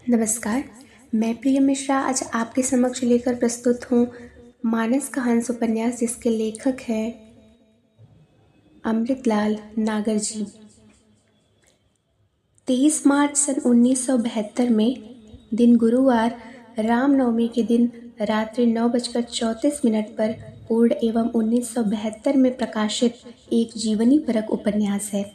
नमस्कार। मैं प्रिय मिश्रा आज आपके समक्ष लेकर प्रस्तुत हूँ मानस का हंस उपन्यास, जिसके लेखक हैं अमृतलाल नागर जी। 23 मार्च सन 1972 में दिन गुरुवार रामनवमी के दिन रात्रि 9:34 पर पूर्ण एवं 1972 में प्रकाशित एक जीवनी परक उपन्यास है।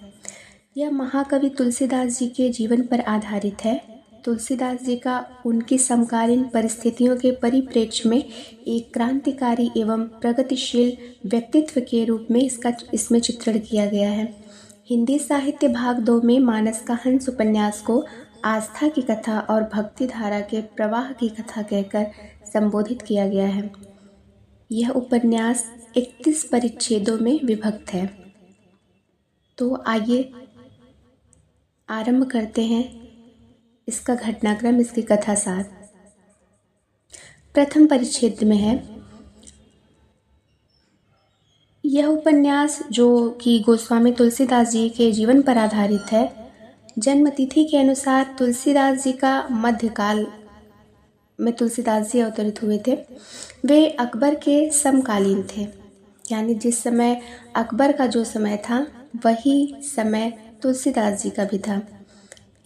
यह महाकवि तुलसीदास जी के जीवन पर आधारित है। तुलसीदास जी का उनकी समकालीन परिस्थितियों के परिप्रेक्ष्य में एक क्रांतिकारी एवं प्रगतिशील व्यक्तित्व के रूप में इसमें चित्रण किया गया है। हिंदी साहित्य भाग 2 में मानस का हंस उपन्यास को आस्था की कथा और भक्ति धारा के प्रवाह की कथा कहकर संबोधित किया गया है। यह उपन्यास 31 परिच्छेदों में विभक्त है। तो आइए आरंभ करते हैं इसका घटनाक्रम, इसकी कथा सार। प्रथम परिच्छेद में है। यह उपन्यास जो कि गोस्वामी तुलसीदास जी के जीवन पर आधारित है। जन्म तिथि के अनुसार तुलसीदास जी का मध्यकाल में तुलसीदास जी अवतरित हुए थे। वे अकबर के समकालीन थे, यानी जिस समय अकबर का जो समय था वही समय तुलसीदास जी का भी था।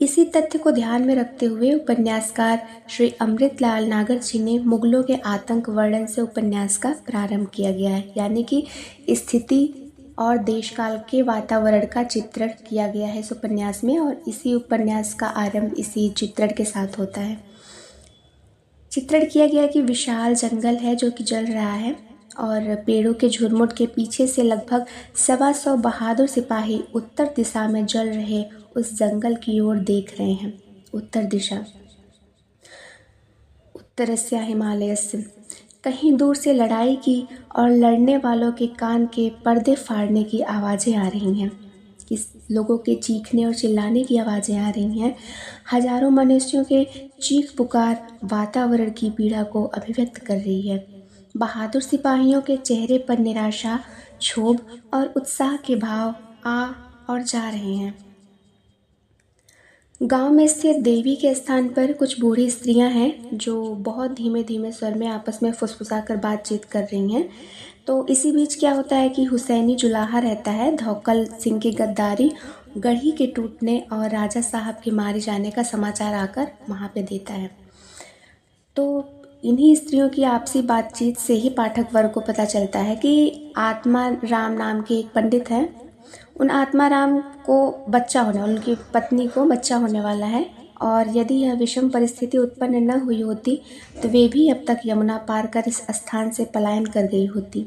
इसी तथ्य को ध्यान में रखते हुए उपन्यासकार श्री अमृतलाल नागर जी ने मुगलों के आतंक वर्णन से उपन्यास का प्रारंभ किया गया है, यानी कि स्थिति और देशकाल के वातावरण का चित्रण किया गया है इस उपन्यास में, और इसी उपन्यास का आरंभ इसी चित्रण के साथ होता है। चित्रण किया गया कि विशाल जंगल है जो कि जल रहा है और पेड़ों के झुरमुट के पीछे से लगभग 125 बहादुर सिपाही उत्तर दिशा में जल रहे उस जंगल की ओर देख रहे हैं। उत्तर दिशा, उत्तरस्य हिमालयस्य। कहीं दूर से लड़ाई की और लड़ने वालों के कान के पर्दे फाड़ने की आवाज़ें आ रही हैं। किस लोगों के चीखने और चिल्लाने की आवाज़ें आ रही हैं। हजारों मनुष्यों के चीख पुकार वातावरण की पीड़ा को अभिव्यक्त कर रही है। बहादुर सिपाहियों के चेहरे पर निराशा, क्षोभ और उत्साह के भाव आ और जा रहे हैं। गांव में स्थित देवी के स्थान पर कुछ बूढ़ी स्त्रियां हैं जो बहुत धीमे धीमे स्वर में आपस में फुसफुसाकर बातचीत कर रही हैं। तो इसी बीच क्या होता है कि हुसैनी जुलाहा रहता है। धौकल सिंह की गद्दारी, गढ़ी के टूटने और राजा साहब के मारे जाने का समाचार आकर वहाँ पे देता है। तो इन्हीं स्त्रियों की आपसी बातचीत से ही पाठक वर्ग को पता चलता है कि आत्मा राम नाम के एक पंडित हैं। उन आत्मा राम को बच्चा होने, उनकी पत्नी को बच्चा होने वाला है, और यदि यह विषम परिस्थिति उत्पन्न न हुई होती तो वे भी अब तक यमुना पार कर इस स्थान से पलायन कर गई होती।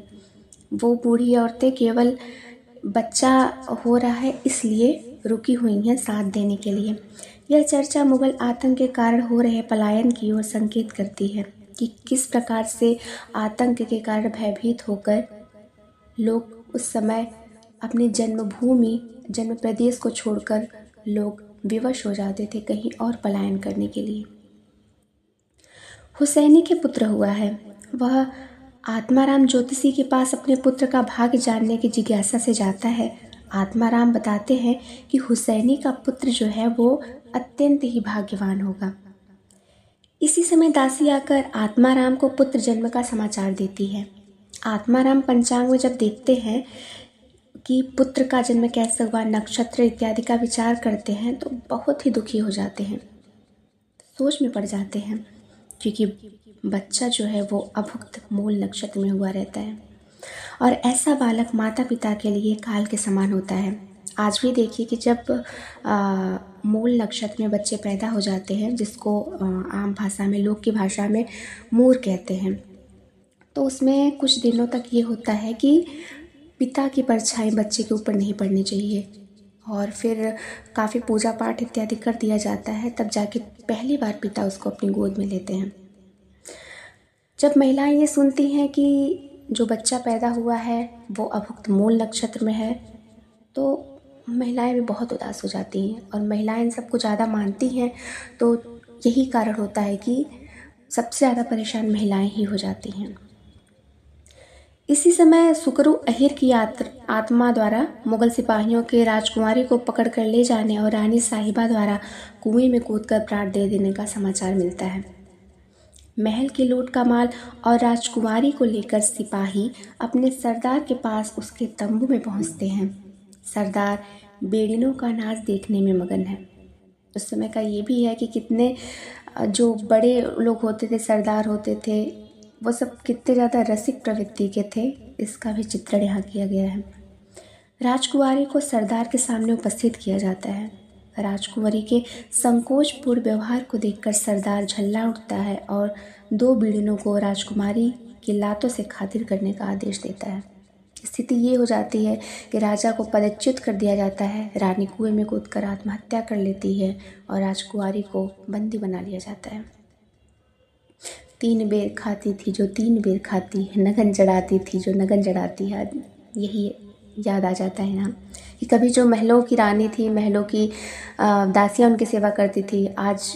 वो बूढ़ी औरतें केवल बच्चा हो रहा है इसलिए रुकी हुई हैं साथ देने के लिए। यह चर्चा मुगल आतंक के कारण हो रहे पलायन की ओर संकेत करती है कि किस प्रकार से आतंक के कारण भयभीत होकर लोग उस समय अपनी जन्मभूमि, जन्म प्रदेश को छोड़कर लोग विवश हो जाते थे कहीं और पलायन करने के लिए। हुसैनी के पुत्र हुआ है। वह आत्माराम ज्योतिषी के पास अपने पुत्र का भाग्य जानने की जिज्ञासा से जाता है। आत्माराम बताते हैं कि हुसैनी का पुत्र जो है वो अत्यंत ही भाग्यवान होगा। इसी समय दासी आकर आत्माराम को पुत्र जन्म का समाचार देती है। आत्माराम पंचांग में जब देखते हैं कि पुत्र का जन्म कैसे हुआ, नक्षत्र इत्यादि का विचार करते हैं तो बहुत ही दुखी हो जाते हैं, सोच में पड़ जाते हैं, क्योंकि बच्चा जो है वो अभुक्त मूल नक्षत्र में हुआ रहता है और ऐसा बालक माता पिता के लिए काल के समान होता है। आज भी देखिए कि जब मूल नक्षत्र में बच्चे पैदा हो जाते हैं, जिसको आम भाषा में, लोक की भाषा में मूर कहते हैं, तो उसमें कुछ दिनों तक ये होता है कि पिता की परछाई बच्चे के ऊपर नहीं पड़नी चाहिए, और फिर काफ़ी पूजा पाठ इत्यादि कर दिया जाता है, तब जाके पहली बार पिता उसको अपनी गोद में लेते हैं। जब महिलाएं ये सुनती हैं कि जो बच्चा पैदा हुआ है वो अभुक्त मूल नक्षत्र में है, तो महिलाएं भी बहुत उदास हो जाती हैं, और महिलाएं इन सबको ज़्यादा मानती हैं, तो यही कारण होता है कि सबसे ज़्यादा परेशान महिलाएं ही हो जाती हैं। इसी समय सुकरू अहिर की आत्मा द्वारा मुगल सिपाहियों के राजकुमारी को पकड़कर ले जाने और रानी साहिबा द्वारा कुएं में कूदकर प्राण दे देने का समाचार मिलता है। महल की लूट का माल और राजकुमारी को लेकर सिपाही अपने सरदार के पास उसके तंबू में पहुंचते हैं। सरदार बेड़ियों का नाच देखने में मगन है। उस समय का ये भी है कि कितने जो बड़े लोग होते थे, सरदार होते थे, वो सब कितने ज़्यादा रसिक प्रवृत्ति के थे, इसका भी चित्रण यहाँ किया गया है। राजकुमारी को सरदार के सामने उपस्थित किया जाता है। राजकुमारी के संकोचपूर्ण व्यवहार को देखकर सरदार झल्ला उठता है और 2 बीड़ियों को राजकुमारी की लातों से खातिर करने का आदेश देता है। स्थिति ये हो जाती है कि राजा को पदच्युत कर दिया जाता है, रानी कुएं में कूदकर आत्महत्या कर लेती है और राजकुमारी को बंदी बना लिया जाता है। 3 बेर खाती थी जो 3 बेर खाती है, नगन जड़ाती थी जो नगन जड़ाती है। यही याद आ जाता है यहाँ कि कभी जो महलों की रानी थी, महलों की दासियाँ उनकी सेवा करती थी, आज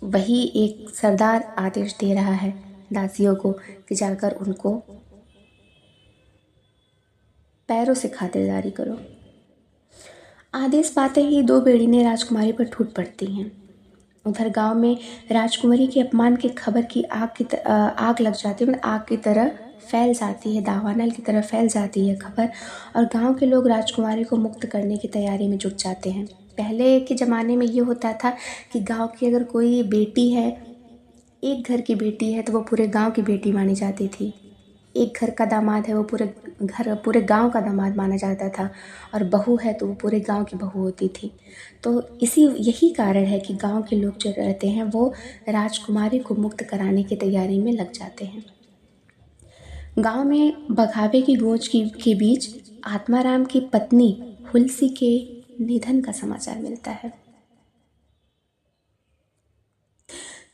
वही एक सरदार आदेश दे रहा है दासियों को कि जाकर उनको पैरों से खातिरदारी करो। आदेश पाते ही 2 बेड़ियाँ राजकुमारी पर टूट पड़ती हैं। उधर गांव में राजकुमारी के अपमान की खबर की आग लग जाती है, मतलब आग की तरह फैल जाती है, दावानल की तरह फैल जाती है खबर, और गांव के लोग राजकुमारी को मुक्त करने की तैयारी में जुट जाते हैं। पहले के ज़माने में ये होता था कि गांव की अगर कोई बेटी है, एक घर की बेटी है, तो वो पूरे गांव की बेटी मानी जाती थी। एक घर का दामाद है, वो पूरे गांव का दामाद माना जाता था, और बहू है तो वो पूरे गांव की बहू होती थी। तो यही कारण है कि गांव के लोग जो रहते हैं वो राजकुमारी को मुक्त कराने की तैयारी में लग जाते हैं। गांव में बघावे की गूंज के बीच आत्माराम की पत्नी हुलसी के निधन का समाचार मिलता है।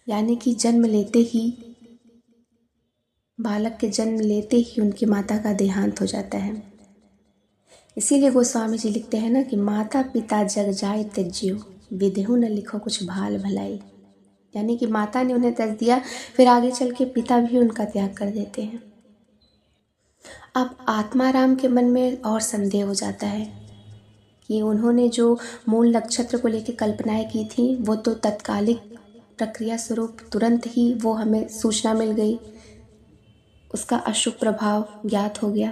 यानी कि बालक के जन्म लेते ही उनकी माता का देहांत हो जाता है। इसीलिए गोस्वामी जी लिखते हैं ना कि माता पिता जग जाए त्यज्यो, विदेहु न लिखो कुछ भाल भलाई। यानी कि माता ने उन्हें त्यज दिया, फिर आगे चल के पिता भी उनका त्याग कर देते हैं। अब आत्माराम के मन में और संदेह हो जाता है कि उन्होंने जो मूल नक्षत्र को लेकर कल्पनाएं की थी, वो तो तत्कालिक प्रक्रिया स्वरूप तुरंत ही वो हमें सूचना मिल गई, उसका अशुभ प्रभाव ज्ञात हो गया।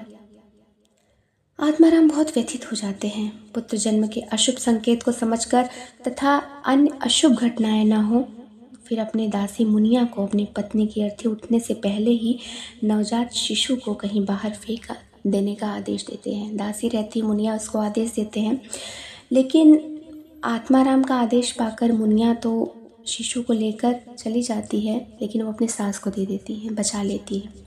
आत्माराम बहुत व्यथित हो जाते हैं। पुत्र जन्म के अशुभ संकेत को समझकर तथा अन्य अशुभ घटनाएं न हो, फिर अपने दासी मुनिया को अपनी पत्नी की अर्थी उठने से पहले ही नवजात शिशु को कहीं बाहर फेंक देने का आदेश देते हैं। दासी रहती मुनिया उसको आदेश देते हैं, लेकिन आत्माराम का आदेश पाकर मुनिया तो शिशु को लेकर चली जाती है, लेकिन वो अपनी सास को दे देती है, बचा लेती है।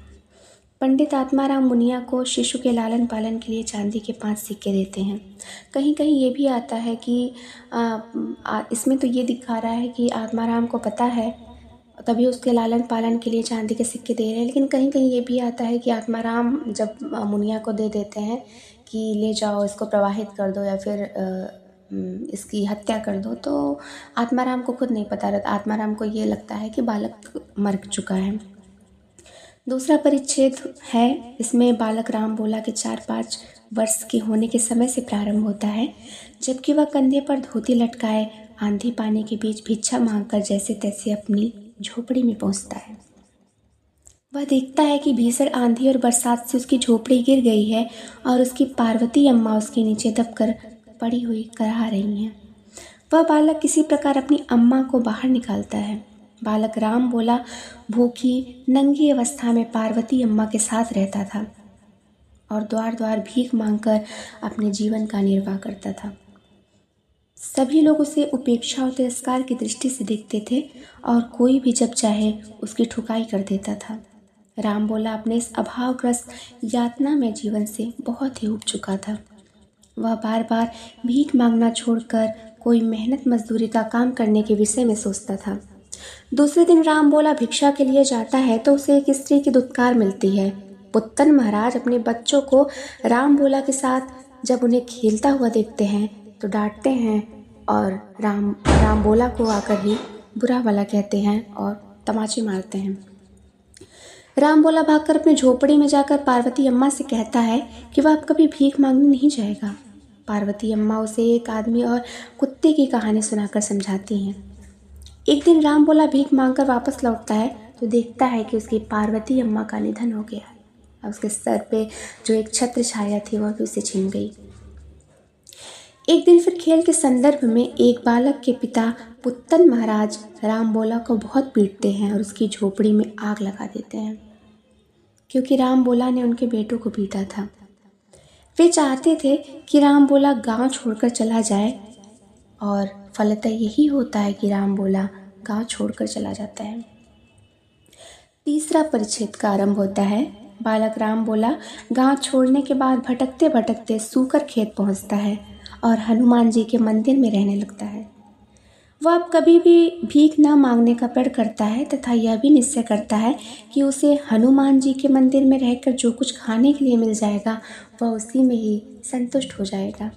पंडित आत्माराम मुनिया को शिशु के लालन पालन के लिए चांदी के 5 सिक्के देते हैं। कहीं कहीं ये भी आता है कि इसमें तो ये दिखा रहा है कि आत्माराम को पता है, तभी उसके लालन पालन के लिए चांदी के सिक्के दे रहे हैं। लेकिन कहीं कहीं ये भी आता है कि आत्माराम जब मुनिया को दे देते हैं कि ले जाओ, इसको प्रवाहित कर दो या फिर इसकी हत्या कर दो, तो आत्माराम को खुद नहीं पता रहता। आत्माराम को ये लगता है कि बालक मर चुका है। दूसरा परिच्छेद है, इसमें बालक राम बोला के 4-5 वर्ष के होने के समय से प्रारंभ होता है, जबकि वह कंधे पर धोती लटकाए आंधी पानी के बीच भिक्षा मांगकर जैसे तैसे अपनी झोपड़ी में पहुंचता है। वह देखता है कि भीषण आंधी और बरसात से उसकी झोपड़ी गिर गई है और उसकी पार्वती अम्मा उसके नीचे दबकर पड़ी हुई कराह रही हैं। वह बालक किसी प्रकार अपनी अम्मा को बाहर निकालता है। बालक राम बोला भूखी नंगी अवस्था में पार्वती अम्मा के साथ रहता था और द्वार द्वार भीख मांगकर अपने जीवन का निर्वाह करता था। सभी लोग उसे उपेक्षा और तिरस्कार की दृष्टि से देखते थे और कोई भी जब चाहे उसकी ठुकाई कर देता था। राम बोला अपने इस अभावग्रस्त यातना में जीवन से बहुत ही ऊब चुका था। वह बार बार भीख मांगना छोड़कर कोई मेहनत मजदूरी का काम करने के विषय में सोचता था। दूसरे दिन राम बोला भिक्षा के लिए जाता है तो उसे एक स्त्री की दुत्कार मिलती है। पुत्तन महाराज अपने बच्चों को राम बोला के साथ जब उन्हें खेलता हुआ देखते हैं तो डांटते हैं और राम बोला को आकर ही बुरा भला कहते हैं और तमाचे मारते हैं। राम भोला भागकर अपनी झोपड़ी में जाकर पार्वती अम्मा से कहता है कि वह अब कभी भीख मांगने नहीं जाएगा। पार्वती अम्मा उसे एक आदमी और कुत्ते की कहानी सुनाकर समझाती हैं। एक दिन राम भोला भीख मांगकर वापस लौटता है तो देखता है कि उसकी पार्वती अम्मा का निधन हो गया। अब उसके सर पे जो एक छत्र छाया थी वह भी उसे छीन गई। एक दिन फिर खेल के संदर्भ में एक बालक के पिता पुत्तन महाराज राम भोला को बहुत पीटते हैं और उसकी झोपड़ी में आग लगा देते हैं, क्योंकि राम भोला ने उनके बेटों को पीटा था। वे चाहते थे कि राम भोला गांव छोड़कर चला जाए और फलतः यही होता है कि राम भोला गांव छोड़कर चला जाता है। तीसरा परिच्छेद का आरंभ होता है। बालक राम भोला गांव छोड़ने के बाद भटकते भटकते सूकर खेत पहुंचता है और हनुमान जी के मंदिर में रहने लगता है। वह अब कभी भी भीख न मांगने का प्रण करता है तथा यह भी निश्चय करता है कि उसे हनुमान जी के मंदिर में रहकर जो कुछ खाने के लिए मिल जाएगा वह उसी में ही संतुष्ट हो जाएगा।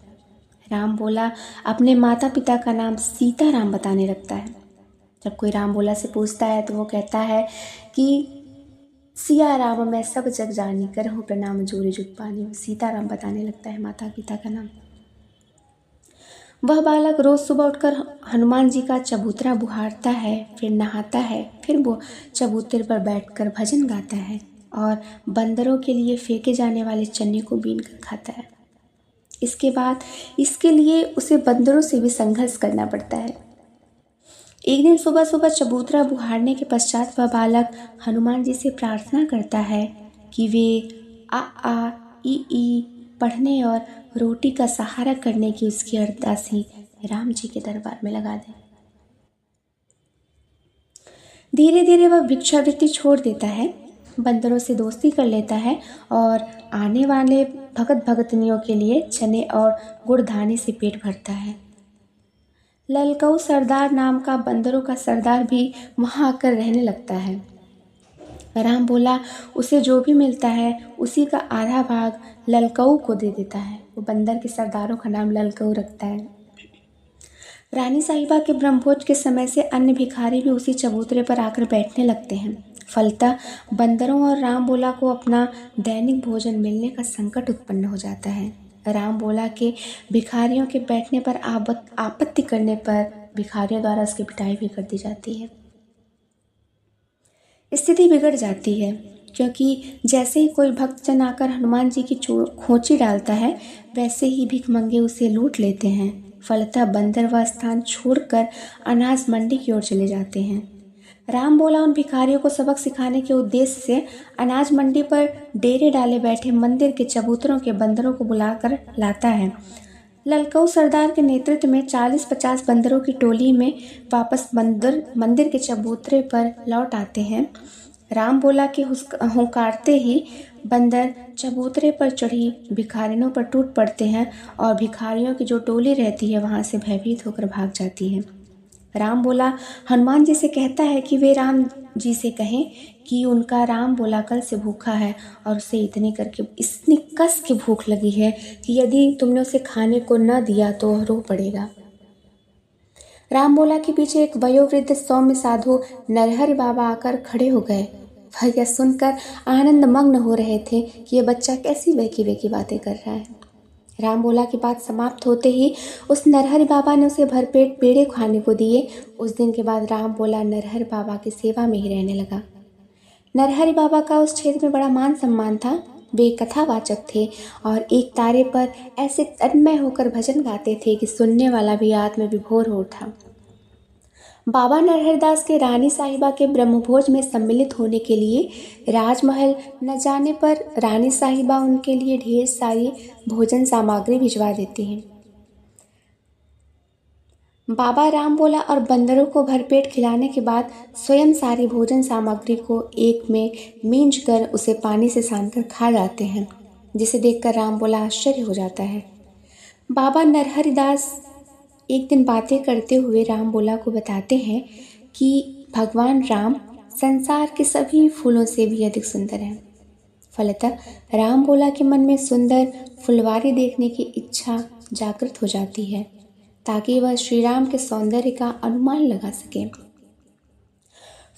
राम भोला अपने माता पिता का नाम सीताराम बताने लगता है। जब कोई राम भोला से पूछता है तो वो कहता है कि सिया राम मैं सब जग जानी करहूँ प्रणाम जोरे जुग पानी। सीताराम बताने लगता है माता पिता का नाम। वह बालक रोज सुबह उठकर हनुमान जी का चबूतरा बुहारता है, फिर नहाता है, फिर वो चबूतरे पर बैठकर भजन गाता है और बंदरों के लिए फेंके जाने वाले चने को बीन कर खाता है। इसके बाद इसके लिए उसे बंदरों से भी संघर्ष करना पड़ता है। एक दिन सुबह सुबह चबूतरा बुहारने के पश्चात वह बालक हनुमान जी से प्रार्थना करता है कि वे आ ई पढ़ने और रोटी का सहारा करने की उसकी अरदासी राम जी के दरबार में लगा दें। धीरे धीरे वह भिक्षावृत्ति छोड़ देता है, बंदरों से दोस्ती कर लेता है और आने वाले भगत भगतनियों के लिए चने और गुड़ धाने से पेट भरता है। ललकऊ सरदार नाम का बंदरों का सरदार भी वहाँ आकर रहने लगता है। राम भोला उसे जो भी मिलता है उसी का आधा भाग ललकऊ को दे देता है। वो बंदर के सरदारों का नाम ललकऊ रखता है। रानी साहिबा के ब्रह्मभोज के समय से अन्य भिखारी भी उसी चबूतरे पर आकर बैठने लगते हैं। फलतः बंदरों और राम भोला को अपना दैनिक भोजन मिलने का संकट उत्पन्न हो जाता है। राम भोला के भिखारियों के बैठने पर आपत्ति करने पर भिखारियों द्वारा उसकी पिटाई भी कर दी जाती है। स्थिति बिगड़ जाती है, क्योंकि जैसे ही कोई भक्तजन आकर हनुमान जी की खोंची डालता है वैसे ही भिखमंगे उसे लूट लेते हैं। फलतः बंदर वह स्थान छोड़कर अनाज मंडी की ओर चले जाते हैं। राम भोला उन भिखारियों को सबक सिखाने के उद्देश्य से अनाज मंडी पर डेरे डाले बैठे मंदिर के चबूतरों के बंदरों को बुलाकर लाता है। ललकऊ सरदार के नेतृत्व में 40-50 बंदरों की टोली में वापस मंदिर के चबूतरे पर लौट आते हैं। राम भोला के हुंकारते ही बंदर चबूतरे पर चढ़ी भिखारियों पर टूट पड़ते हैं और भिखारियों की जो टोली रहती है वहाँ से भयभीत होकर भाग जाती है। राम भोला हनुमान जी से कहता है कि वे राम जी से कहें कि उनका राम भोला कल से भूखा है और उसे इतनी कस की भूख लगी है कि यदि तुमने उसे खाने को न दिया तो रो पड़ेगा। राम भोला के पीछे एक वयोवृद्ध सौम्य साधु नरहरि बाबा आकर खड़े हो गए। वह यह सुनकर आनंद मग्न हो रहे थे कि यह बच्चा कैसी वेकी बातें कर रहा है। राम भोला की बात समाप्त होते ही उस नरहरि बाबा ने उसे भरपेट पेड़े खाने को दिए। उस दिन के बाद राम भोला नरहरि बाबा की सेवा में ही रहने लगा। नरहरि बाबा का उस क्षेत्र में बड़ा मान सम्मान था। वे कथावाचक थे और एक तारे पर ऐसे तन्मय होकर भजन गाते थे कि सुनने वाला भी आत्म विभोर हो उठा। बाबा नरहरदास के रानी साहिबा के ब्रह्मभोज में सम्मिलित होने के लिए राजमहल न जाने पर रानी साहिबा उनके लिए ढेर सारी भोजन सामग्री भिजवा देती हैं। बाबा राम भोला और बंदरों को भरपेट खिलाने के बाद स्वयं सारी भोजन सामग्री को एक में मींज कर उसे पानी से सानकर खा जाते हैं, जिसे देखकर राम भोला आश्चर्य हो जाता है। बाबा नरहरिदास एक दिन बातें करते हुए राम भोला को बताते हैं कि भगवान राम संसार के सभी फूलों से भी अधिक सुंदर हैं। फलतः राम भोला के मन में सुंदर फुलवारी देखने की इच्छा जागृत हो जाती है ताकि वह श्री राम के सौंदर्य का अनुमान लगा सके।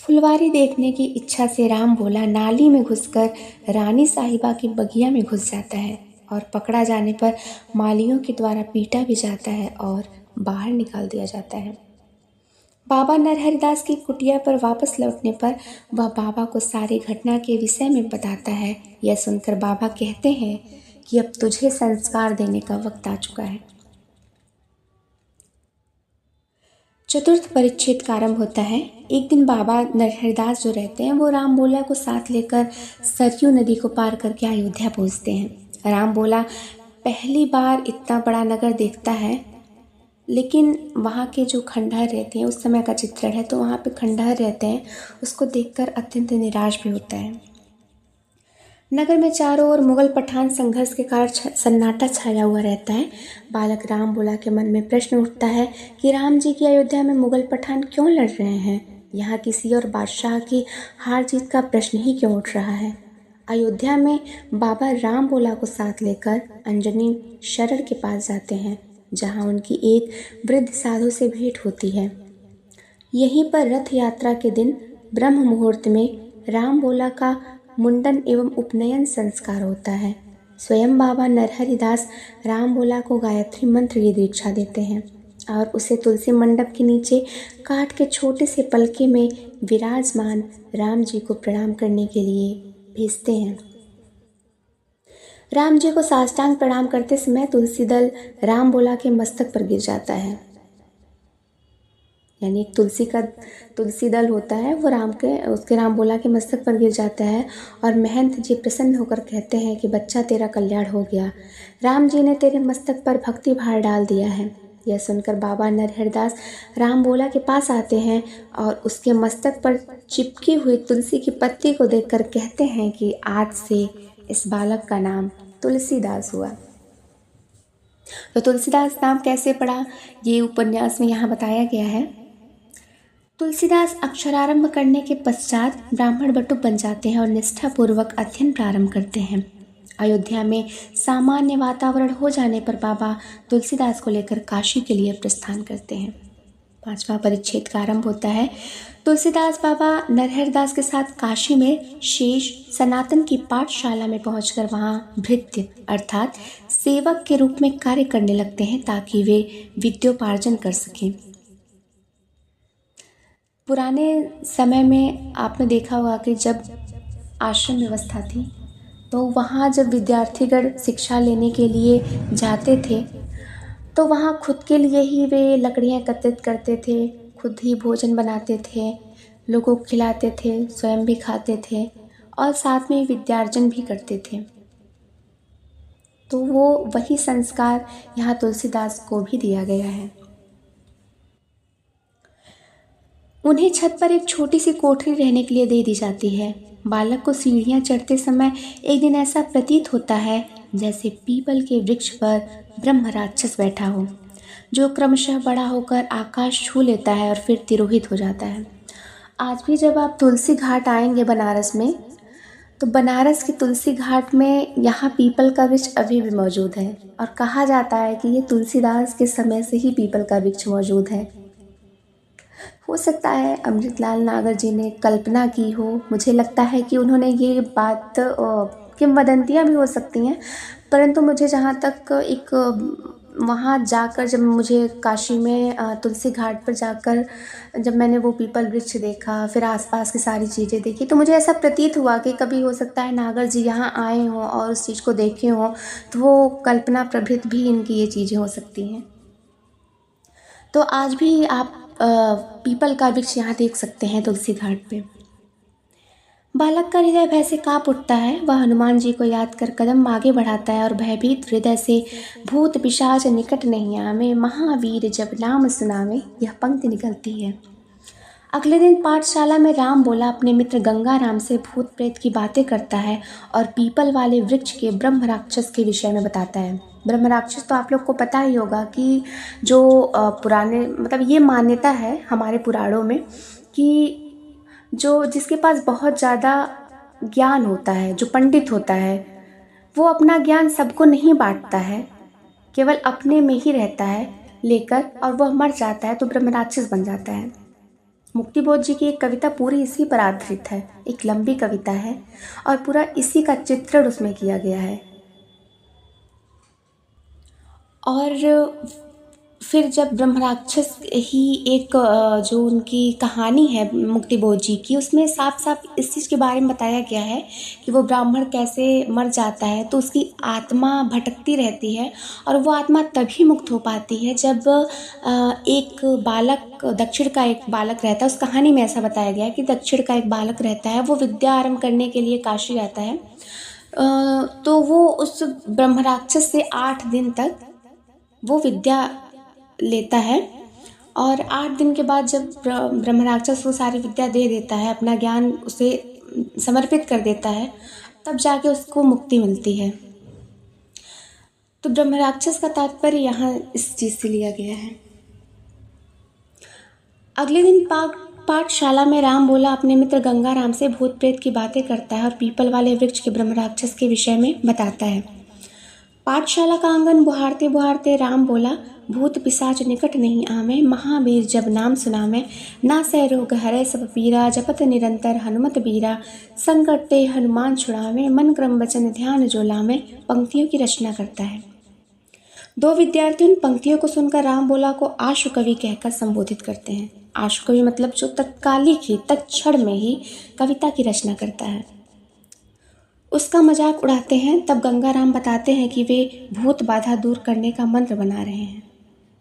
फुलवारी देखने की इच्छा से राम भोला नाली में घुसकर रानी साहिबा की बगिया में घुस जाता है और पकड़ा जाने पर मालियों के द्वारा पीटा भी जाता है और बाहर निकाल दिया जाता है। बाबा नरहरिदास की कुटिया पर वापस लौटने पर वह बाबा को सारी घटना के विषय में बताता है। यह सुनकर बाबा कहते हैं कि अब तुझे संस्कार देने का वक्त आ चुका है। चतुर्थ परिच्छेद का आरंभ होता है। एक दिन बाबा नरहरिदास जो रहते हैं वो राम भोला को साथ लेकर सरयू नदी को पार करके अयोध्या पहुंचते हैं। राम भोला पहली बार इतना बड़ा नगर देखता है, लेकिन वहाँ के जो खंडहर रहते हैं, उस समय का चित्रण है तो वहाँ पे खंडहर रहते हैं, उसको देखकर अत्यंत निराश भी होता है। नगर में चारों ओर मुगल पठान संघर्ष के कारण सन्नाटा छाया हुआ रहता है। बालक राम भोला के मन में प्रश्न उठता है कि राम जी की अयोध्या में मुगल पठान क्यों लड़ रहे हैं। यहाँ किसी और बादशाह की हार जीत का प्रश्न ही क्यों उठ रहा है। अयोध्या में बाबा राम भोला को साथ लेकर अंजनी शरण के पास जाते हैं, जहाँ उनकी एक वृद्ध साधु से भेंट होती है। यहीं पर रथ यात्रा के दिन ब्रह्म मुहूर्त में राम भोला का मुंडन एवं उपनयन संस्कार होता है। स्वयं बाबा नरहरिदास राम भोला को गायत्री मंत्र की दीक्षा देते हैं और उसे तुलसी मंडप के नीचे काठ के छोटे से पलके में विराजमान राम जी को प्रणाम करने के लिए भेजते हैं। राम जी को साष्टांग प्रणाम करते समय तुलसी दल राम भोला के मस्तक पर गिर जाता है। यानी एक तुलसी दल होता है, वो राम भोला के मस्तक पर गिर जाता है और महंत जी प्रसन्न होकर कहते हैं कि बच्चा तेरा कल्याण हो गया, राम जी ने तेरे मस्तक पर भक्ति भार डाल दिया है। यह सुनकर बाबा नरहरिदास राम भोला के पास आते हैं और उसके मस्तक पर चिपकी हुई तुलसी की पत्ती को देखकर कहते हैं कि आज से इस बालक का नाम तुलसीदास हुआ। तो तुलसीदास नाम कैसे पड़ा, ये उपन्यास में यहाँ बताया गया है। तुलसीदास अक्षरारंभ करने के पश्चात ब्राह्मण बटुक बन जाते हैं और निष्ठापूर्वक अध्ययन प्रारंभ करते हैं। अयोध्या में सामान्य वातावरण हो जाने पर बाबा तुलसीदास को लेकर काशी के लिए प्रस्थान करते हैं। 5वां परिच्छेद का आरंभ होता है। तुलसीदास बाबा नरहरिदास के साथ काशी में शेष सनातन की पाठशाला में पहुंचकर वहां भृत्य अर्थात सेवक के रूप में कार्य करने लगते हैं ताकि वे विद्योपार्जन कर सकें। पुराने समय में आपने देखा होगा कि जब आश्रम व्यवस्था थी तो वहाँ जब विद्यार्थीगण शिक्षा लेने के लिए जाते थे तो वहाँ खुद के लिए ही वे लकड़ियाँ एकत्रित करते थे, खुद ही भोजन बनाते थे, लोगों को खिलाते थे, स्वयं भी खाते थे और साथ में विद्यार्जन भी करते थे। तो वो वही संस्कार यहाँ तुलसीदास को भी दिया गया है। उन्हें छत पर एक छोटी सी कोठरी रहने के लिए दे दी जाती है। बालक को सीढ़ियाँ चढ़ते समय एक दिन ऐसा प्रतीत होता है जैसे पीपल के वृक्ष पर ब्रह्म राक्षस बैठा हो, जो क्रमशः बड़ा होकर आकाश छू लेता है और फिर तिरोहित हो जाता है। आज भी जब आप तुलसी घाट आएंगे बनारस में, तो बनारस के तुलसी घाट में यहाँ पीपल का वृक्ष अभी भी मौजूद है और कहा जाता है कि ये तुलसीदास के समय से ही पीपल का वृक्ष मौजूद है। हो सकता है अमृतलाल नागर जी ने कल्पना की हो, मुझे लगता है कि उन्होंने ये बात किंवदंतियाँ भी हो सकती हैं, परंतु मुझे जहाँ तक एक वहाँ जाकर जब मुझे काशी में तुलसी घाट पर जाकर जब मैंने वो पीपल वृक्ष देखा, फिर आसपास की सारी चीज़ें देखी, तो मुझे ऐसा प्रतीत हुआ कि कभी हो सकता है नागर जी यहाँ आए हों और उस चीज़ को देखे हों, तो वो कल्पना प्रभृत भी इनकी ये चीज़ें हो सकती हैं। तो आज भी आप पीपल का वृक्ष यहाँ देख सकते हैं तुलसी घाट पे। बालक का हृदय भय से काँप उठता है। वह हनुमान जी को याद कर कदम आगे बढ़ाता है और भयभीत हृदय से भूत पिशाच निकट नहीं आवे, महावीर जब नाम सुनावे, यह पंक्ति निकलती है। अगले दिन पाठशाला में राम भोला अपने मित्र गंगा राम से भूत प्रेत की बातें करता है और पीपल वाले वृक्ष के ब्रह्म राक्षस के विषय में बताता है। ब्रह्म राक्षस तो आप लोग को पता ही होगा कि जो पुराने मतलब ये मान्यता है हमारे पुराणों में कि जो जिसके पास बहुत ज़्यादा ज्ञान होता है, जो पंडित होता है, वो अपना ज्ञान सबको नहीं बांटता है, केवल अपने में ही रहता है लेकर, और वह मर जाता है तो ब्रह्म राक्षस बन जाता है। मुक्तिबोध जी की एक कविता पूरी इसी पर आधारित है, एक लंबी कविता है और पूरा इसी का चित्रण उसमें किया गया है। और फिर जब ब्रह्मराक्षस ही एक जो उनकी कहानी है मुक्तिबोध जी की, उसमें साफ साफ इस चीज़ के बारे में बताया गया है कि वो ब्राह्मण कैसे मर जाता है तो उसकी आत्मा भटकती रहती है और वो आत्मा तभी मुक्त हो पाती है जब एक बालक, दक्षिण का एक बालक रहता है। उस कहानी में ऐसा बताया गया है कि दक्षिण का एक बालक रहता है, वो विद्या आरंभ करने के लिए काशी आता है। तो वो उस ब्रह्मराक्षस से 8 दिन तक वो विद्या लेता है और 8 दिन के बाद जब ब्रह्मराक्षस वो सारी विद्या दे देता है, अपना ज्ञान उसे समर्पित कर देता है, तब जाके उसको मुक्ति मिलती है। तो ब्रह्मराक्षस का तात्पर्य यहाँ इस चीज़ से लिया गया है। अगले दिन पाठशाला में राम बोला अपने मित्र गंगाराम से भूत प्रेत की बातें करता है और पीपल वाले वृक्ष के ब्रह्मराक्षस के विषय में बताता है। पाठशाला का आंगन बुहारते बुहारते राम बोला, भूत पिशाच निकट नहीं आवे, महावीर जब नाम सुनावे, ना सह रोग हरै सब पीरा, जपत निरंतर हनुमत बीरा, संकट ते हनुमान छुड़ावे, मन क्रम वचन ध्यान जो लावे। पंक्तियों की रचना करता है। 2 विद्यार्थी उन पंक्तियों को सुनकर राम बोला को आशु कवि कहकर संबोधित करते हैं। आशु कवि मतलब जो तत्कालिक ही, तत्क्षण में ही कविता की रचना करता है। उसका मजाक उड़ाते हैं। तब गंगाराम बताते हैं कि वे भूत बाधा दूर करने का मंत्र बना रहे हैं।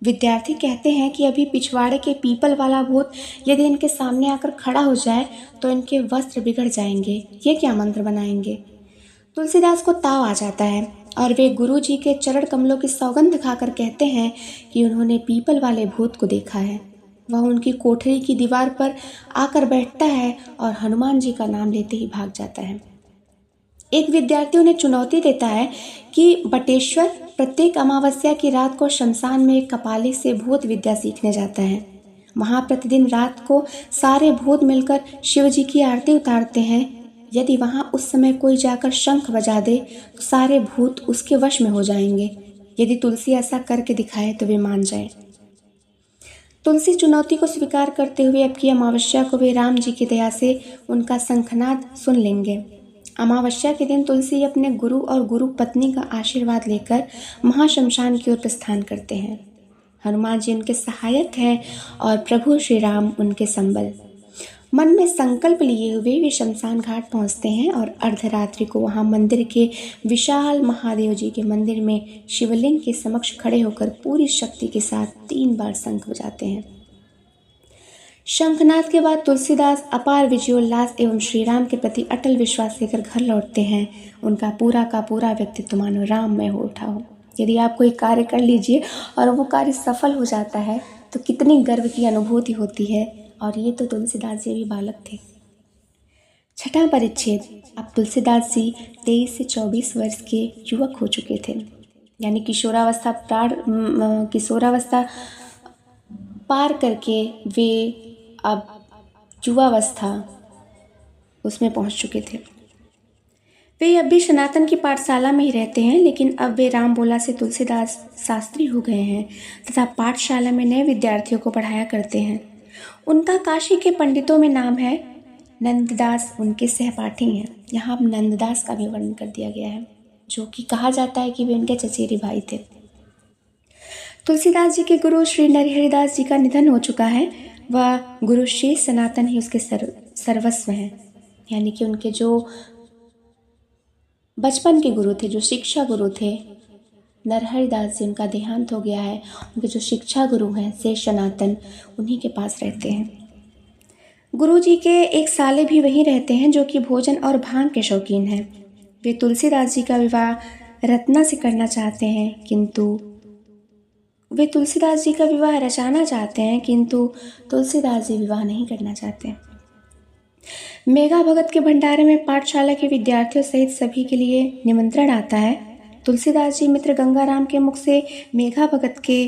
विद्यार्थी कहते हैं कि अभी पिछवाड़े के पीपल वाला भूत यदि इनके सामने आकर खड़ा हो जाए तो इनके वस्त्र बिगड़ जाएंगे, ये क्या मंत्र बनाएंगे। तुलसीदास को ताव आ जाता है और वे गुरु जी के चरण कमलों की सौगंध खाकर कहते हैं कि उन्होंने पीपल वाले भूत को देखा है। वह उनकी कोठरी की दीवार पर आकर बैठता है और हनुमान जी का नाम लेते ही भाग जाता है। एक विद्यार्थी उन्हें चुनौती देता है कि बटेश्वर प्रत्येक अमावस्या की रात को शमशान में एक कपाली से भूत विद्या सीखने जाता है। वहाँ प्रतिदिन रात को सारे भूत मिलकर शिव जी की आरती उतारते हैं। यदि वहाँ उस समय कोई जाकर शंख बजा दे तो सारे भूत उसके वश में हो जाएंगे। यदि तुलसी ऐसा करके दिखाए तो वे मान जाए। तुलसी चुनौती को स्वीकार करते हुए अब की अमावस्या को वे राम जी की दया से उनका शंखनाद सुन लेंगे। अमावस्या के दिन तुलसी अपने गुरु और गुरु पत्नी का आशीर्वाद लेकर महाशमशान की ओर प्रस्थान करते हैं। हनुमान जी उनके सहायक हैं और प्रभु श्री राम उनके संबल। मन में संकल्प लिए हुए वे शमशान घाट पहुंचते हैं और अर्धरात्रि को वहां मंदिर के विशाल महादेव जी के मंदिर में शिवलिंग के समक्ष खड़े होकर पूरी शक्ति के साथ 3 बार शंख बजाते हैं। शंखनाद के बाद तुलसीदास अपार विजयोल्लास एवं श्री राम के प्रति अटल विश्वास लेकर घर लौटते हैं। उनका पूरा का पूरा व्यक्तित्व मानो राममय हो उठा हो। यदि आप कोई कार्य कर लीजिए और वो कार्य सफल हो जाता है तो कितनी गर्व की अनुभूति होती है। और ये तो तुलसीदास जी भी बालक थे। 6वां परिच्छेद। अब तुलसीदास जी 23 से 24 वर्ष के युवक हो चुके थे, यानी किशोरावस्था पार करके वे अब युवावस्था उसमें पहुंच चुके थे। वे अब भी सनातन की पाठशाला में ही रहते हैं, लेकिन अब वे रामबोला से तुलसीदास शास्त्री हो गए हैं तथा पाठशाला में नए विद्यार्थियों को पढ़ाया करते हैं। उनका काशी के पंडितों में नाम है। नंददास उनके सहपाठी हैं। यहाँ अब नंददास का भी वर्णन कर दिया गया है, जो कि कहा जाता है कि वे उनके चचेरे भाई थे। तुलसीदास जी के गुरु श्री नरहरिदास जी का निधन हो चुका है। वह गुरु शेष सनातन ही उसके सर्वस्व हैं, यानी कि उनके जो बचपन के गुरु थे, जो शिक्षा गुरु थे, नरहरिदास जी, उनका देहांत हो गया है। उनके जो शिक्षा गुरु हैं शेष सनातन, उन्हीं के पास रहते हैं। गुरु जी के एक साले भी वहीं रहते हैं, जो कि भोजन और भांग के शौकीन हैं। वे तुलसीदास जी का विवाह रत्ना से करना चाहते हैं, किंतु वे तुलसीदास जी का विवाह रचाना चाहते हैं, किंतु तुलसीदास जी विवाह नहीं करना चाहते। मेघा भगत के भंडारे में पाठशाला के विद्यार्थियों सहित सभी के लिए निमंत्रण आता है। तुलसीदास जी मित्र गंगाराम के मुख से मेघा भगत के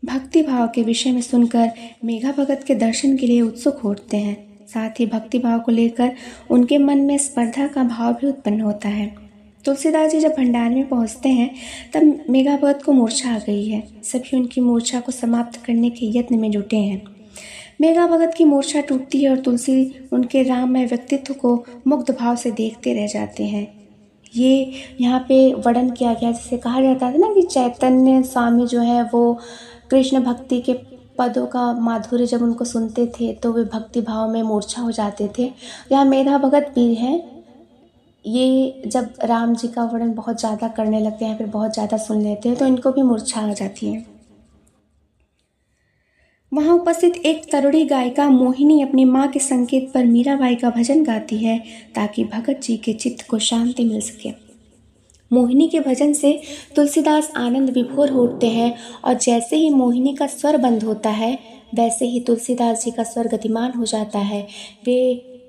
भक्ति भाव के विषय में सुनकर मेघा भगत के दर्शन के लिए उत्सुक होते हैं। साथ ही भक्ति भाव को लेकर उनके मन में स्पर्धा का भाव भी उत्पन्न होता है। तुलसीदास जी जब भंडार में पहुंचते हैं तब मेघा भगत को मूर्छा आ गई है। सभी उनकी मूर्छा को समाप्त करने के यत्न में जुटे हैं। मेघा भगत की मूर्छा टूटती है और तुलसी उनके राममय व्यक्तित्व को मुग्ध भाव से देखते रह जाते हैं। ये यहाँ पे वर्णन किया गया, जिसे कहा जाता था ना कि चैतन्य स्वामी जो है वो कृष्ण भक्ति के पदों का माधुर्य जब उनको सुनते थे तो वे भक्ति भाव में मूर्छा हो जाते थे। यहाँ मेधा भगत भी हैं, ये जब राम जी का वर्णन बहुत ज़्यादा करने लगते हैं, फिर बहुत ज़्यादा सुन लेते हैं तो इनको भी मूर्छा आ जाती है। वहाँ उपस्थित एक तरुणी गायिका मोहिनी अपनी माँ के संकेत पर मीराबाई का भजन गाती है ताकि भगत जी के चित्त को शांति मिल सके। मोहिनी के भजन से तुलसीदास आनंद विभोर हो उठते हैं और जैसे ही मोहिनी का स्वर बंद होता है वैसे ही तुलसीदास जी का स्वर गतिमान हो जाता है। वे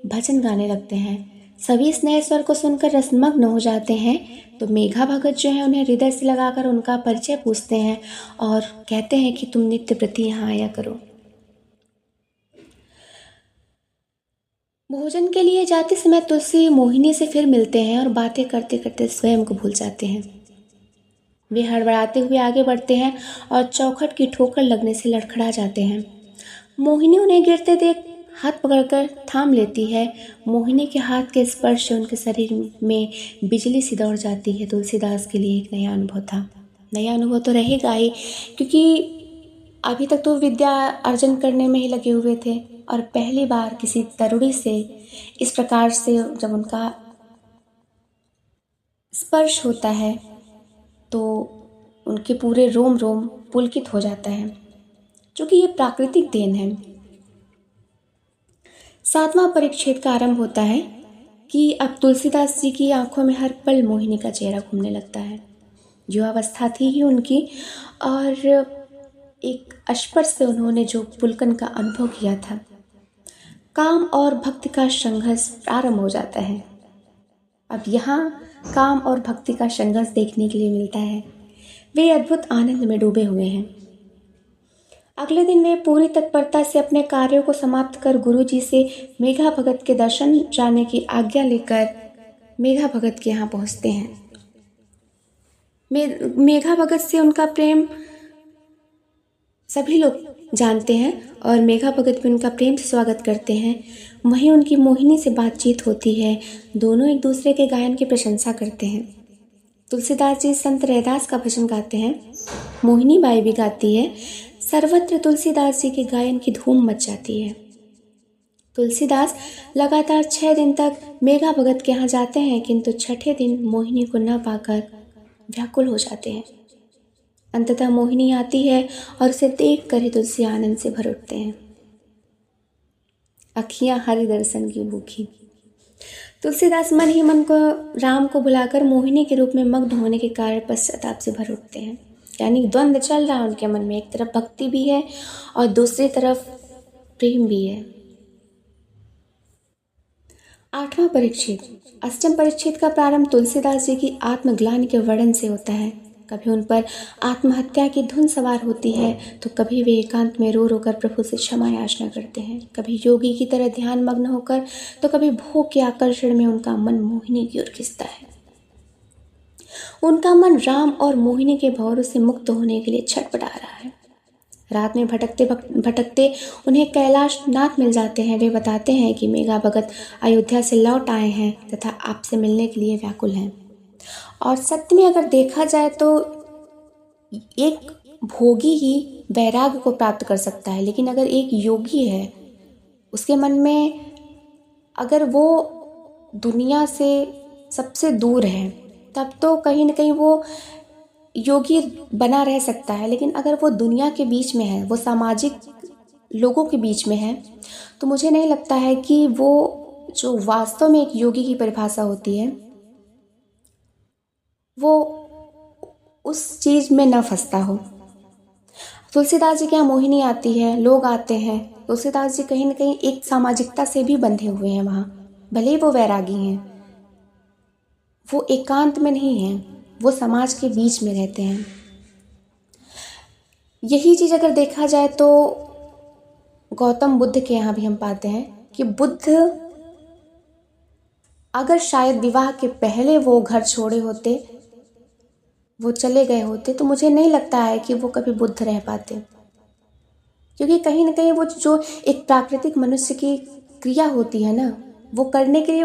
भजन गाने लगते हैं। सभी इस नए स्वर को सुनकर रसमग्न हो जाते हैं। तो मेघा भगत जो है उन्हें हृदय से लगाकर उनका परिचय पूछते हैं और कहते हैं कि तुम नित्य प्रति यहाँ आया करो। भोजन के लिए जाते समय तुलसी मोहिनी से फिर मिलते हैं और बातें करते करते स्वयं को भूल जाते हैं। वे हड़बड़ाते हुए आगे बढ़ते हैं और चौखट की ठोकर लगने से लड़खड़ा जाते हैं। मोहिनी उन्हें गिरते देख हाथ पकड़कर थाम लेती है। मोहिनी के हाथ के स्पर्श से उनके शरीर में बिजली सी दौड़ जाती है। तुलसीदास के लिए एक नया अनुभव था। नया अनुभव तो रहेगा ही, क्योंकि अभी तक तो विद्या अर्जन करने में ही लगे हुए थे और पहली बार किसी तरुणी से इस प्रकार से जब उनका स्पर्श होता है तो उनके पूरे रोम रोम पुलकित हो जाता है, क्योंकि ये प्राकृतिक देन है। 7वां परिच्छेद का आरंभ होता है कि अब तुलसीदास जी की आंखों में हर पल मोहिनी का चेहरा घूमने लगता है। जो अवस्था थी ही उनकी, और एक स्पर्श से उन्होंने जो पुलकन का अनुभव किया था। काम और भक्ति का संघर्ष प्रारंभ हो जाता है। अब यहाँ काम और भक्ति का संघर्ष देखने के लिए मिलता है। वे अद्भुत आनंद में डूबे हुए हैं। अगले दिन वे पूरी तत्परता से अपने कार्यों को समाप्त कर गुरुजी से मेघा भगत के दर्शन जाने की आज्ञा लेकर मेघा भगत के यहाँ पहुँचते हैं। मेघा भगत से उनका प्रेम सभी लोग जानते हैं और मेघा भगत भी उनका प्रेम से स्वागत करते हैं। वहीं उनकी मोहिनी से बातचीत होती है। दोनों एक दूसरे के गायन की प्रशंसा करते हैं। तुलसीदास जी संत रैदास का भजन गाते हैं, मोहिनी बाई भी गाती है। सर्वत्र तुलसीदास जी के गायन की धूम मच जाती है। तुलसीदास लगातार 6 दिन तक मेघा भगत के यहाँ जाते हैं, किंतु छठे दिन मोहिनी को न पाकर व्याकुल हो जाते हैं। अंततः मोहिनी आती है और उसे देख कर ही तुलसी आनंद से भर उठते हैं। अखियां हरि दर्शन की भूखी। तुलसीदास मन ही मन को राम को बुलाकर मोहिनी के रूप में मग्न होने के कारण पश्चाताप से भर उठते हैं। यानी द्वंद्व चल रहा है उनके मन में, एक तरफ भक्ति भी है और दूसरी तरफ प्रेम भी है। 8वां परिच्छेद। अष्टम परिच्छेद का प्रारंभ तुलसीदास जी की आत्मग्लानि के वर्णन से होता है। कभी उन पर आत्महत्या की धुन सवार होती है तो कभी वे एकांत में रो रोकर प्रभु से क्षमा याचना करते हैं। कभी योगी की तरह ध्यान मग्न होकर तो कभी भोग के आकर्षण में उनका मन मोहिनी की ओर खिंचता है। उनका मन राम और मोहिनी के भंवरों से मुक्त होने के लिए छटपटा रहा है। रात में भटकते भटकते उन्हें कैलाश नाथ मिल जाते हैं। वे बताते हैं कि मेघा भगत अयोध्या से लौट आए हैं तथा आपसे मिलने के लिए व्याकुल हैं। और सत्य में अगर देखा जाए तो एक भोगी ही वैराग्य को प्राप्त कर सकता है, लेकिन अगर एक योगी है उसके मन में अगर वो दुनिया से सबसे दूर है तब तो कहीं ना कहीं वो योगी बना रह सकता है। लेकिन अगर वो दुनिया के बीच में है, वो सामाजिक लोगों के बीच में है, तो मुझे नहीं लगता है कि वो जो वास्तव में एक योगी की परिभाषा होती है वो उस चीज़ में न फंसता हो। तुलसीदास जी के यहाँ मोहिनी आती है, लोग आते हैं। तुलसीदास जी कहीं ना कहीं एक सामाजिकता से भी बंधे हुए हैं वहाँ। भले ही वो वैरागी हैं, वो एकांत में नहीं हैं, वो समाज के बीच में रहते हैं। यही चीज़ अगर देखा जाए तो गौतम बुद्ध के यहाँ भी हम पाते हैं कि बुद्ध अगर शायद विवाह के पहले वो घर छोड़े होते, वो चले गए होते, तो मुझे नहीं लगता है कि वो कभी बुद्ध रह पाते, क्योंकि कहीं ना कहीं वो जो एक प्राकृतिक मनुष्य की क्रिया होती है ना, वो करने के लिए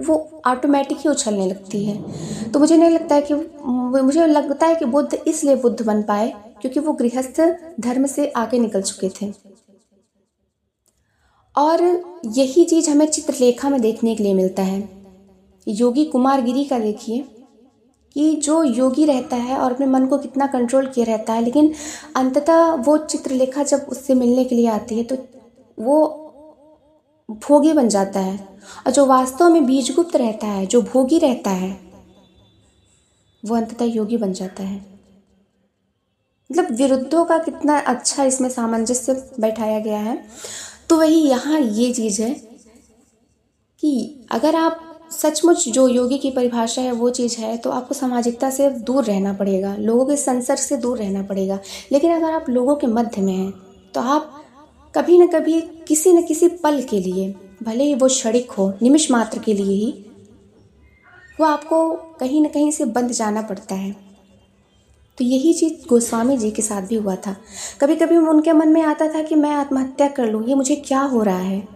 वो ऑटोमेटिक ही उछलने लगती है। तो मुझे नहीं लगता है कि मुझे लगता है कि बुद्ध इसलिए बुद्ध बन पाए क्योंकि वो गृहस्थ धर्म से आगे निकल चुके थे। और यही चीज़ हमें चित्रलेखा में देखने के लिए मिलता है। योगी कुमारगिरी का देखिए कि जो योगी रहता है और अपने मन को कितना कंट्रोल किए रहता है, लेकिन अंततः वो चित्रलेखा जब उससे मिलने के लिए आती है तो वो भोगी बन जाता है। और जो वास्तव में बीजगुप्त रहता है, जो भोगी रहता है, वो अंततः योगी बन जाता है। मतलब विरुद्धों का कितना अच्छा इसमें सामंजस्य बैठाया गया है। तो वही यहाँ ये चीज़ है कि अगर आप सचमुच जो योगी की परिभाषा है वो चीज़ है तो आपको सामाजिकता से दूर रहना पड़ेगा, लोगों के संसर्ग से दूर रहना पड़ेगा। लेकिन अगर आप लोगों के मध्य में हैं तो आप कभी न कभी किसी न किसी पल के लिए, भले ही वो क्षणिक हो, निमिष मात्र के लिए ही, वो आपको कहीं न कहीं से बंध जाना पड़ता है। तो यही चीज़ गोस्वामी जी के साथ भी हुआ था। कभी कभी उनके मन में आता था कि मैं आत्महत्या कर लूँ, ये मुझे क्या हो रहा है।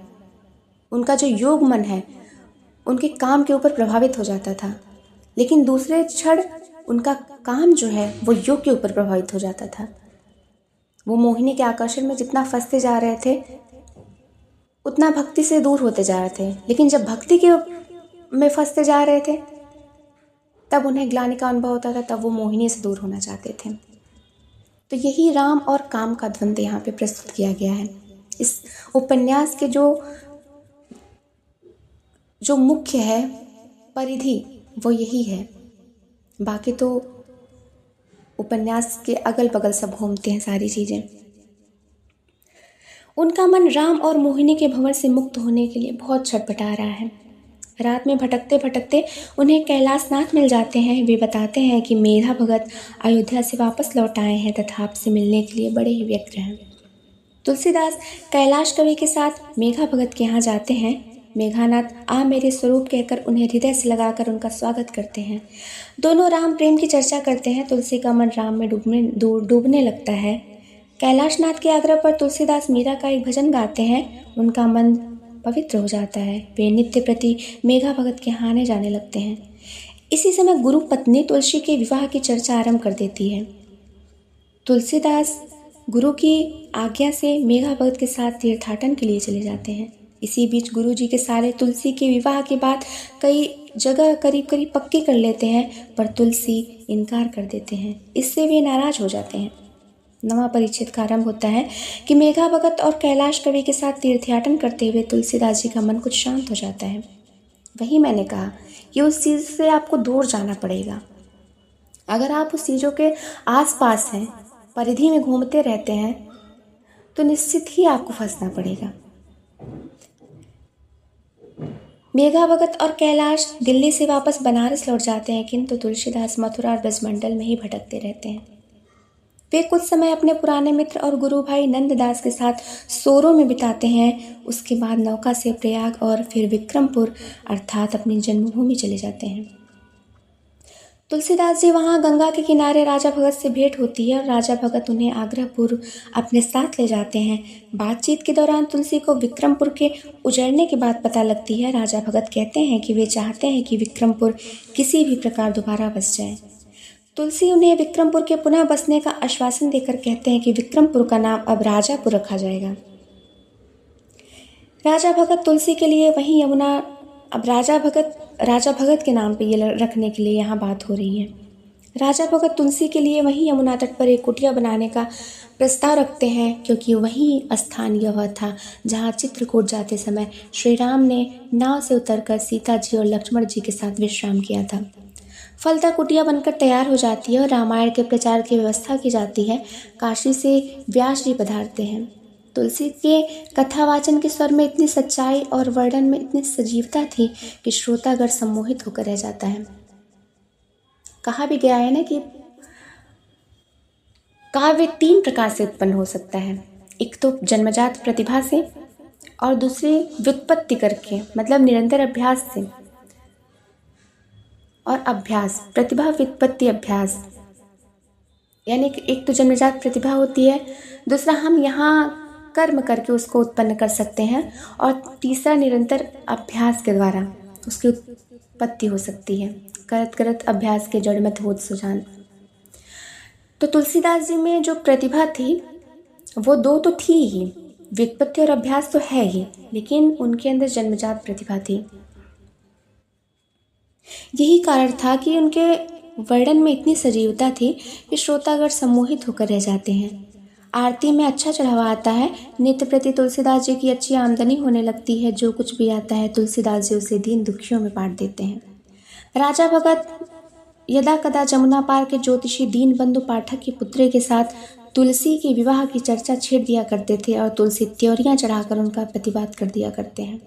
उनका जो योग मन है उनके काम के ऊपर प्रभावित हो जाता था, लेकिन दूसरे क्षण उनका काम जो है वो योग के ऊपर प्रभावित हो जाता था। वो मोहिनी के आकर्षण में जितना फंसते जा रहे थे उतना भक्ति से दूर होते जा रहे थे, लेकिन जब भक्ति के में फंसते जा रहे थे तब उन्हें ग्लानि का अनुभव होता था, तब वो मोहिनी से दूर होना चाहते थे। तो यही राम और काम का द्वंद्व यहाँ पे प्रस्तुत किया गया है। इस उपन्यास के जो मुख्य है परिधि वो यही है। बाकी तो उपन्यास के अगल बगल सब घूमते हैं सारी चीज़ें। उनका मन राम और मोहिनी के भंवर से मुक्त होने के लिए बहुत छटपटा रहा है। रात में भटकते भटकते उन्हें कैलाशनाथ मिल जाते हैं। वे बताते हैं कि मेधा भगत अयोध्या से वापस लौट आए हैं तथा आपसे मिलने के लिए बड़े ही व्यग्र हैं। तुलसीदास कैलाश कवि के साथ मेघा भगत के यहाँ जाते हैं। मेघानाथ आ मेरे स्वरूप कहकर उन्हें हृदय से लगाकर उनका स्वागत करते हैं। दोनों राम प्रेम की चर्चा करते हैं। तुलसी का मन राम में डूबने लगता है। कैलाशनाथ के आग्रह पर तुलसीदास मीरा का एक भजन गाते हैं। उनका मन पवित्र हो जाता है। वे नित्य प्रति मेघा भगत के यहाँ आने जाने लगते हैं। इसी समय गुरु पत्नी तुलसी के विवाह की चर्चा आरंभ कर देती है। तुलसीदास गुरु की आज्ञा से मेघा भगत के साथ तीर्थाटन के लिए चले जाते हैं। इसी बीच गुरु जी के सारे तुलसी के विवाह के बाद कई जगह करीब करीब पक्की कर लेते हैं, पर तुलसी इनकार कर देते हैं। इससे वे नाराज हो जाते हैं। नवा परिच्छेद का आरंभ होता है कि मेघा भगत और कैलाश कवि के साथ तीर्थयाटन करते हुए तुलसीदास जी का मन कुछ शांत हो जाता है। वही मैंने कहा कि उस चीज़ से आपको दूर जाना पड़ेगा। अगर आप उस चीज़ों के आसपास हैं, परिधि में घूमते रहते हैं, तो निश्चित ही आपको फंसना पड़ेगा। मेघा भगत और कैलाश दिल्ली से वापस बनारस लौट जाते हैं, किंतु तुलसीदास मथुरा और ब्रजमंडल में ही भटकते रहते हैं। वे कुछ समय अपने पुराने मित्र और गुरु भाई नंददास के साथ सोरों में बिताते हैं। उसके बाद नौका से प्रयाग और फिर विक्रमपुर अर्थात अपनी जन्मभूमि चले जाते हैं। तुलसीदास जी वहाँ गंगा के किनारे राजा भगत से भेंट होती है और राजा भगत उन्हें आग्रहपूर्व अपने साथ ले जाते हैं। बातचीत के दौरान तुलसी को विक्रमपुर के उजड़ने की बात पता लगती है। राजा भगत कहते हैं कि वे चाहते हैं कि विक्रमपुर किसी भी प्रकार दोबारा बस जाए। तुलसी उन्हें विक्रमपुर के पुनः बसने का आश्वासन देकर कहते हैं कि विक्रमपुर का नाम अब राजापुर रखा जाएगा। राजा भगत तुलसी के लिए वहीं यमुना अब राजा भगत के नाम पे ये रखने के लिए यहाँ बात हो रही है। राजा भगत तुलसी के लिए वहीं यमुना तट पर एक कुटिया बनाने का प्रस्ताव रखते हैं, क्योंकि वहीं स्थान यह था जहाँ चित्रकूट जाते समय श्री राम ने नाव से उतरकर सीता जी और लक्ष्मण जी के साथ विश्राम किया था। फलतः कुटिया बनकर तैयार हो जाती है और रामायण के प्रचार की व्यवस्था की जाती है। काशी से व्यास जी पधारते हैं। तुलसी के कथावाचन के स्वर में इतनी सच्चाई और वर्णन में इतनी सजीवता थी कि श्रोतागण सम्मोहित होकर रह जाता है। कहा भी गया है ना कि काव्य 3 प्रकार से उत्पन्न हो सकता है। एक तो जन्मजात प्रतिभा से, और दूसरी व्युत्पत्ति करके मतलब निरंतर अभ्यास से, और अभ्यास प्रतिभा व्युत्पत्ति अभ्यास, यानी कि एक तो जन्मजात प्रतिभा होती है, दूसरा हम यहाँ कर्म करके उसको उत्पन्न कर सकते हैं, और तीसरा निरंतर अभ्यास के द्वारा उसकी उत्पत्ति हो सकती है। करत करत अभ्यास के जड़ मत होत सुजान। तो तुलसीदास जी में जो प्रतिभा थी वो दो तो थी ही, व्युत्पत्ति और अभ्यास तो है ही, लेकिन उनके अंदर जन्मजात प्रतिभा थी। यही कारण था कि उनके वर्णन में इतनी सजीवता थी कि श्रोतागण सम्मोहित होकर रह जाते हैं। आरती में अच्छा चढ़ावा आता है, नित्य प्रति तुलसीदास जी की अच्छी आमदनी होने लगती है। जो कुछ भी आता है तुलसीदास जी उसे दीन दुखियों में बांट देते हैं। राजा भगत यदा कदा जमुना पार के ज्योतिषी दीनबंधु पाठक के पुत्र के साथ तुलसी के विवाह की चर्चा छेड़ दिया करते थे और तुलसी त्योरियां चढ़ाकर उनका प्रतिवाद कर दिया करते हैं।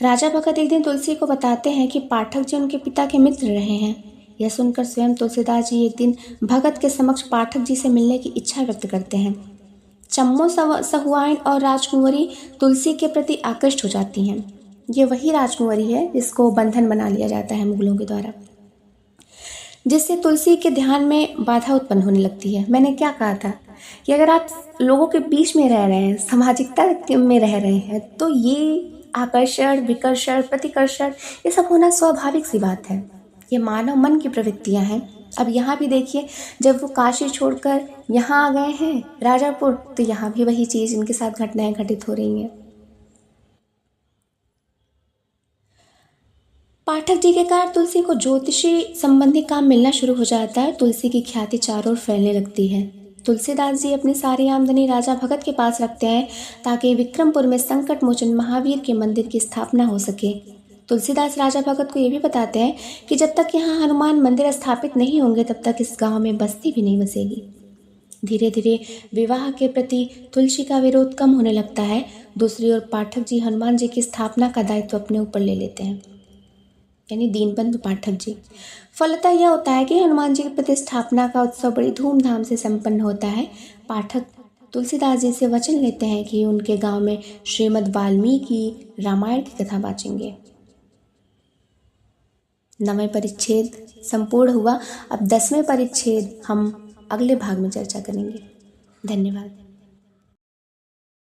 राजा भगत एक दिन तुलसी को बताते हैं कि पाठक जी उनके पिता के मित्र रहे हैं। यह सुनकर स्वयं तुलसीदास जी एक दिन भगत के समक्ष पाठक जी से मिलने की इच्छा व्यक्त करते हैं। चम्मो सहुआइन और राजकुंवरी तुलसी के प्रति आकृष्ट हो जाती हैं। ये वही राजकुंवरी है जिसको बंधन बना लिया जाता है मुगलों के द्वारा, जिससे तुलसी के ध्यान में बाधा उत्पन्न होने लगती है। मैंने क्या कहा था कि अगर आप लोगों के बीच में रह रहे हैं, सामाजिकता में रह रहे हैं, तो ये आकर्षण, विकर्षण, प्रतिकर्षण ये सब होना स्वाभाविक सी बात है। ये मानव मन की प्रवृत्तियां हैं। अब यहाँ भी देखिए, जब वो काशी छोड़कर यहाँ आ गए हैं राजापुर, तो यहाँ भी वही चीज़ इनके साथ घटनाएं घटित हो रही हैं। पाठक जी के कारण तुलसी को ज्योतिषी संबंधी काम मिलना शुरू हो जाता है। तुलसी की ख्याति चारों ओर फैलने लगती है। तुलसीदास जी अपनी सारी आमदनी राजा भगत के पास रखते हैं ताकि विक्रमपुर में संकट मोचन महावीर के मंदिर की स्थापना हो सके। तुलसीदास राजा भगत को ये भी बताते हैं कि जब तक यहाँ हनुमान मंदिर स्थापित नहीं होंगे तब तक इस गांव में बस्ती भी नहीं बसेगी। धीरे धीरे विवाह के प्रति तुलसी का विरोध कम होने लगता है। दूसरी ओर पाठक जी हनुमान जी की स्थापना का दायित्व अपने ऊपर ले लेते हैं, यानी दीनबंधु पाठक जी। फलतः यह होता है कि हनुमान जी की प्रतिष्ठापना का उत्सव बड़ी धूमधाम से संपन्न होता है। पाठक तुलसीदास जी से वचन लेते हैं कि उनके गांव में श्रीमद् वाल्मीकि रामायण की कथा बाँचेंगे। 9वें परिच्छेद संपूर्ण हुआ। अब 10वें परिच्छेद हम अगले भाग में चर्चा करेंगे। धन्यवाद।